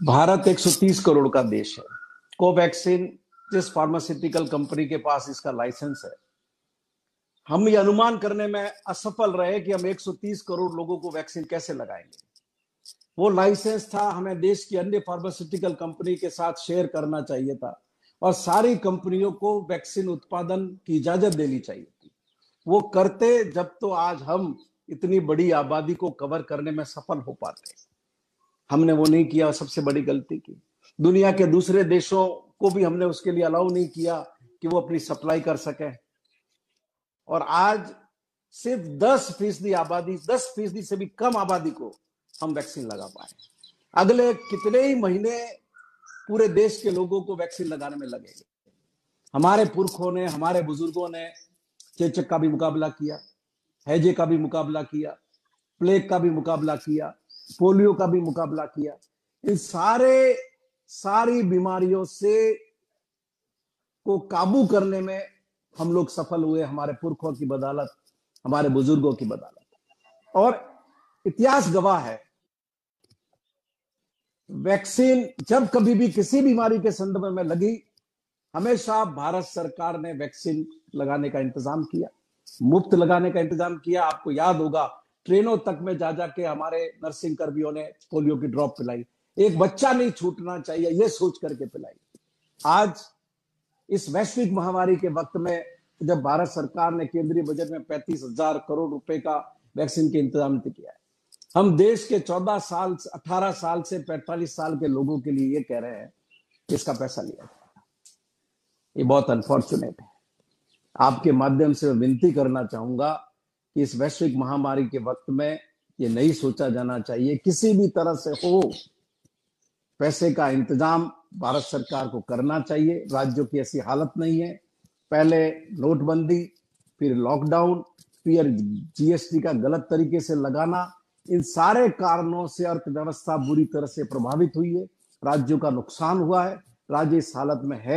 भारत 130 करोड़ का देश है। कोवैक्सीन जिस फार्मास्यूटिकल कंपनी के पास इसका लाइसेंस है, हम ये अनुमान करने में असफल रहे कि हम 130 करोड़ लोगों को वैक्सीन कैसे लगाएंगे। वो लाइसेंस था, हमें देश की अन्य फार्मास्यूटिकल कंपनी के साथ शेयर करना चाहिए था और सारी कंपनियों को वैक्सीन उत्पादन की इजाजत देनी चाहिए थी। वो करते जब तो आज हम इतनी बड़ी आबादी को कवर करने में सफल हो पाते। हमने वो नहीं किया, सबसे बड़ी गलती की। दुनिया के दूसरे देशों को भी हमने उसके लिए अलाउ नहीं किया कि वो अपनी सप्लाई कर सके। और आज सिर्फ 10% आबादी, 10% से भी कम आबादी को हम वैक्सीन लगा पाए। अगले कितने ही महीने पूरे देश के लोगों को वैक्सीन लगाने में लगेंगे। हमारे पुरखों ने, हमारे बुजुर्गों ने चेचक का भी मुकाबला किया, हैजे का भी मुकाबला किया, प्लेग का भी मुकाबला किया, पोलियो का भी मुकाबला किया। इन सारी बीमारियों से को काबू करने में हम लोग सफल हुए, हमारे पुरखों की बदौलत, हमारे बुजुर्गों की बदौलत। और इतिहास गवाह है, वैक्सीन जब कभी भी किसी बीमारी के संदर्भ में लगी, हमेशा भारत सरकार ने वैक्सीन लगाने का इंतजाम किया, मुफ्त लगाने का इंतजाम किया। आपको याद होगा, ट्रेनों तक में जा जाके हमारे नर्सिंग कर्मियों ने पोलियो की ड्रॉप पिलाई। एक बच्चा नहीं छूटना चाहिए, यह सोच करके पिलाई। आज इस वैश्विक महामारी के वक्त में जब भारत सरकार ने केंद्रीय बजट में 35,000 करोड़ रुपए का वैक्सीन के इंतजाम किया है, हम देश के 18 साल से 45 साल के लोगों के लिए ये कह रहे हैं कि इसका पैसा लिया जाएगा। ये बहुत अनफॉर्चुनेट है। आपके माध्यम से मैं विनती करना चाहूंगा कि इस वैश्विक महामारी के वक्त में ये नहीं सोचा जाना चाहिए, किसी भी तरह से हो पैसे का इंतजाम भारत सरकार को करना चाहिए। राज्यों की ऐसी हालत नहीं है। पहले नोटबंदी, फिर लॉकडाउन, फिर जीएसटी का गलत तरीके से लगाना, इन सारे कारणों से अर्थव्यवस्था बुरी तरह से प्रभावित हुई है, राज्यों का नुकसान हुआ है। राज्य इस हालत में है